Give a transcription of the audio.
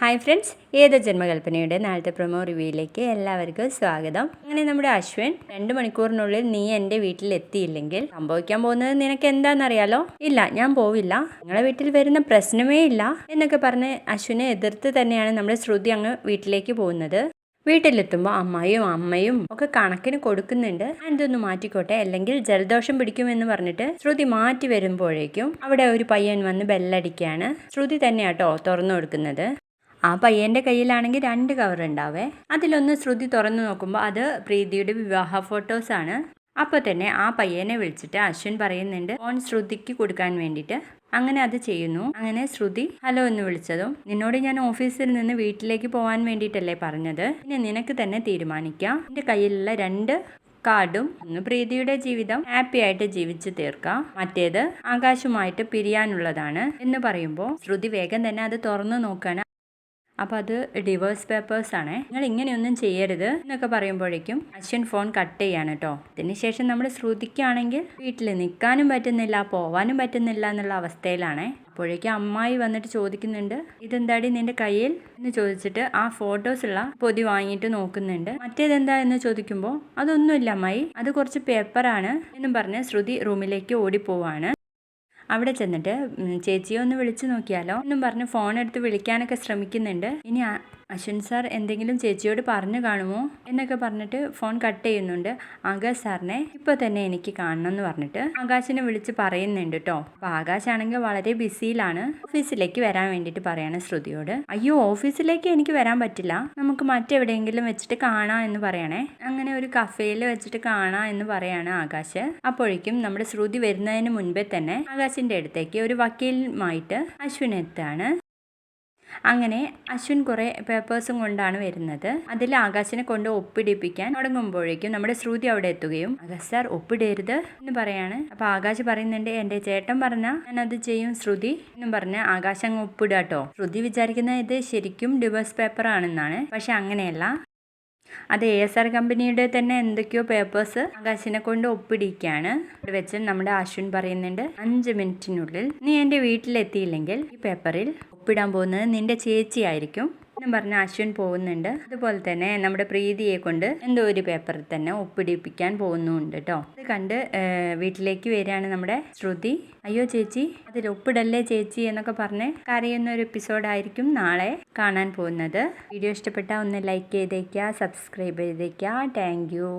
Hi friends, ഏത് ജന്മകൽപ്പനയുടെ നാളത്തെ promo റിവ്യൂയിലേക്ക് എല്ലാവർക്കും സ്വാഗതം. അങ്ങനെ നമ്മുടെ അശ്വിൻ 2 മണിക്കൂറിനുള്ളിൽ നീ എൻ്റെ വീട്ടിൽ എത്തിയില്ലെങ്കിൽ സംഭവിക്കാൻ പോകുന്നത് നിനക്ക് എന്താണെന്നറിയാലോ? ഇല്ല, ഞാൻ പോവില്ല, നിങ്ങളെ വീട്ടിൽ വരുന്ന പ്രശ്നമേ ഇല്ല എന്നൊക്കെ പറഞ്ഞ് അശ്വിനെ എതിർത്ത് തന്നെയാണ് നമ്മുടെ ശ്രുതി അങ്ങ് വീട്ടിലേക്ക് പോകുന്നത്. വീട്ടിലെത്തുമ്പോൾ അമ്മയും ഒക്കെ കണക്കിന് കൊടുക്കുന്നുണ്ട്. ഇതൊന്ന് മാറ്റിക്കോട്ടെ, അല്ലെങ്കിൽ ജലദോഷം പിടിക്കുമെന്ന് പറഞ്ഞിട്ട് ശ്രുതി മാറ്റി വരുമ്പോഴേക്കും അവിടെ ഒരു പയ്യൻ വന്ന് ബെല്ലടിക്കുകയാണ്. ശ്രുതി തന്നെയാട്ടോ തുറന്നു കൊടുക്കുന്നത്. ആ പയ്യൻ്റെ കയ്യിലാണെങ്കിൽ 2 കവർ ഉണ്ടാവേ. അതിലൊന്ന് ശ്രുതി തുറന്നു നോക്കുമ്പോൾ അത് പ്രീതിയുടെ വിവാഹ ഫോട്ടോസാണ്. അപ്പോൾ തന്നെ ആ പയ്യനെ വിളിച്ചിട്ട് അശ്വിൻ പറയുന്നുണ്ട് ഫോൺ ശ്രുതിക്ക് കൊടുക്കാൻ വേണ്ടിയിട്ട്. അങ്ങനെ അത് ചെയ്യുന്നു. അങ്ങനെ ശ്രുതി ഹലോ എന്ന് വിളിച്ചതും, നിന്നോട് ഞാൻ ഓഫീസിൽ നിന്ന് വീട്ടിലേക്ക് പോകാൻ വേണ്ടിയിട്ടല്ലേ പറഞ്ഞത്, പിന്നെ നിനക്ക് തന്നെ തീരുമാനിക്കാം. എൻ്റെ കയ്യിലുള്ള 2 കാർഡും, ഒന്ന് പ്രീതിയുടെ ജീവിതം ഹാപ്പി ആയിട്ട് ജീവിച്ചു തീർക്കാം, മറ്റേത് ആകാശുമായിട്ട് പിരിയാനുള്ളതാണ് എന്ന് പറയുമ്പോൾ ശ്രുതി വേഗം തന്നെ അത് തുറന്നു നോക്കുകയാണ്. അപ്പോൾ അത് ഡിവോഴ്സ് പേപ്പേഴ്സാണ്, നിങ്ങൾ ഇങ്ങനെയൊന്നും ചെയ്യരുത് എന്നൊക്കെ പറയുമ്പോഴേക്കും അശ്വിൻ ഫോൺ കട്ട് ചെയ്യാണ് കേട്ടോ. അതിനുശേഷം നമ്മൾ ശ്രുതിക്കാണെങ്കിൽ വീട്ടിൽ നിൽക്കാനും പറ്റുന്നില്ല, പോവാനും പറ്റുന്നില്ല എന്നുള്ള അവസ്ഥയിലാണ്. അപ്പോഴേക്കും അമ്മായി വന്നിട്ട് ചോദിക്കുന്നുണ്ട്, ഇതെന്താടി നിന്റെ കയ്യിൽ എന്ന് ചോദിച്ചിട്ട് ആ ഫോട്ടോസുള്ള പൊതി വാങ്ങിയിട്ട് നോക്കുന്നുണ്ട്. മറ്റേതെന്താ എന്ന് ചോദിക്കുമ്പോൾ അതൊന്നുമില്ല അമ്മായി, അത് കുറച്ച് പേപ്പറാണ് എന്നും പറഞ്ഞ് ശ്രുതി റൂമിലേക്ക് ഓടിപ്പോവാണ്. അവിടെ ചെന്നിട്ട് ചേച്ചിയെ ഒന്ന് വിളിച്ചു നോക്കിയാലോ എന്നും പറഞ്ഞ് ഫോൺ എടുത്ത് വിളിക്കാനൊക്കെ ശ്രമിക്കുന്നുണ്ട്. ഇനി അശ്വിൻ സാർ എന്തെങ്കിലും ചേച്ചിയോട് പറഞ്ഞു കാണുമോ എന്നൊക്കെ പറഞ്ഞിട്ട് ഫോൺ കട്ട് ചെയ്യുന്നുണ്ട്. ആകാശ് സാറിനെ ഇപ്പോൾ തന്നെ എനിക്ക് കാണണം എന്ന് പറഞ്ഞിട്ട് ആകാശിനെ വിളിച്ച് പറയുന്നുണ്ട് കേട്ടോ. അപ്പോൾ ആകാശാണെങ്കിൽ വളരെ ബിസിയിലാണ്. ഓഫീസിലേക്ക് വരാൻ വേണ്ടിയിട്ട് പറയാണ് ശ്രുതിയോട്. അയ്യോ, ഓഫീസിലേക്ക് എനിക്ക് വരാൻ പറ്റില്ല, നമുക്ക് മറ്റെവിടെയെങ്കിലും വെച്ചിട്ട് കാണാം എന്ന് പറയണേ. അങ്ങനെ ഒരു കഫേയിൽ വെച്ചിട്ട് കാണാം എന്ന് പറയാണ് ആകാശ്. അപ്പോഴേക്കും നമ്മുടെ ശ്രുതി വരുന്നതിന് മുൻപേ തന്നെ ആകാശിൻ്റെ അടുത്തേക്ക് ഒരു വക്കീലുമായിട്ട് അശ്വിൻ എത്താണ്. അങ്ങനെ അശ്വിൻ കുറേ പേപ്പേഴ്സും കൊണ്ടാണ് വരുന്നത്. അതിൽ ആകാശിനെ കൊണ്ട് ഒപ്പിടിപ്പിക്കാൻ തുടങ്ങുമ്പോഴേക്കും നമ്മുടെ ശ്രുതി അവിടെ എത്തുകയും ആകാശ് സാർ ഒപ്പിടരുത് എന്ന് പറയാണ്. അപ്പോൾ ആകാശ് പറയുന്നുണ്ട്, എൻ്റെ ചേട്ടൻ പറഞ്ഞാൽ ഞാനത് ചെയ്യും ശ്രുതി എന്നും പറഞ്ഞ് ആകാശ് അങ്ങ് ഒപ്പിടാട്ടോ. ശ്രുതി വിചാരിക്കുന്നത് ഇത് ശരിക്കും ഡിവോഴ്സ് പേപ്പർ ആണെന്നാണ്. പക്ഷെ അങ്ങനെയല്ല, അത് ASR കമ്പനിയുടെ തന്നെ എന്തൊക്കെയോ പേപ്പേഴ്സ് ആകാശിനെ കൊണ്ട് ഒപ്പിടിക്കുകയാണ്. ഇവിടെ വെച്ച് നമ്മുടെ അശ്വിൻ പറയുന്നുണ്ട്, 5 മിനിറ്റിനുള്ളിൽ നീ എൻ്റെ വീട്ടിലെത്തിയില്ലെങ്കിൽ ഈ പേപ്പറിൽ ഒപ്പിടാൻ പോകുന്നത് നിന്റെ ചേച്ചിയായിരിക്കും എന്നും പറഞ്ഞ് അശ്വിൻ പോകുന്നുണ്ട്. അതുപോലെ തന്നെ നമ്മുടെ പ്രീതിയെ കൊണ്ട് എന്തോ ഒരു പേപ്പറിൽ തന്നെ ഒപ്പിടിപ്പിക്കാൻ പോകുന്നുണ്ട് കേട്ടോ. അത് കണ്ട് വീട്ടിലേക്ക് വരികയാണ് നമ്മുടെ ശ്രുതി. അയ്യോ ചേച്ചി, അതിൽ ഒപ്പിടല്ലേ ചേച്ചി എന്നൊക്കെ പറഞ്ഞ് കരയുന്ന ഒരു എപ്പിസോഡായിരിക്കും നാളെ കാണാൻ പോകുന്നത്. വീഡിയോ ഇഷ്ടപ്പെട്ടാൽ ഒന്ന് ലൈക്ക് ചെയ്തേക്കുക, സബ്സ്ക്രൈബ് ചെയ്തേക്കുക. Thank you.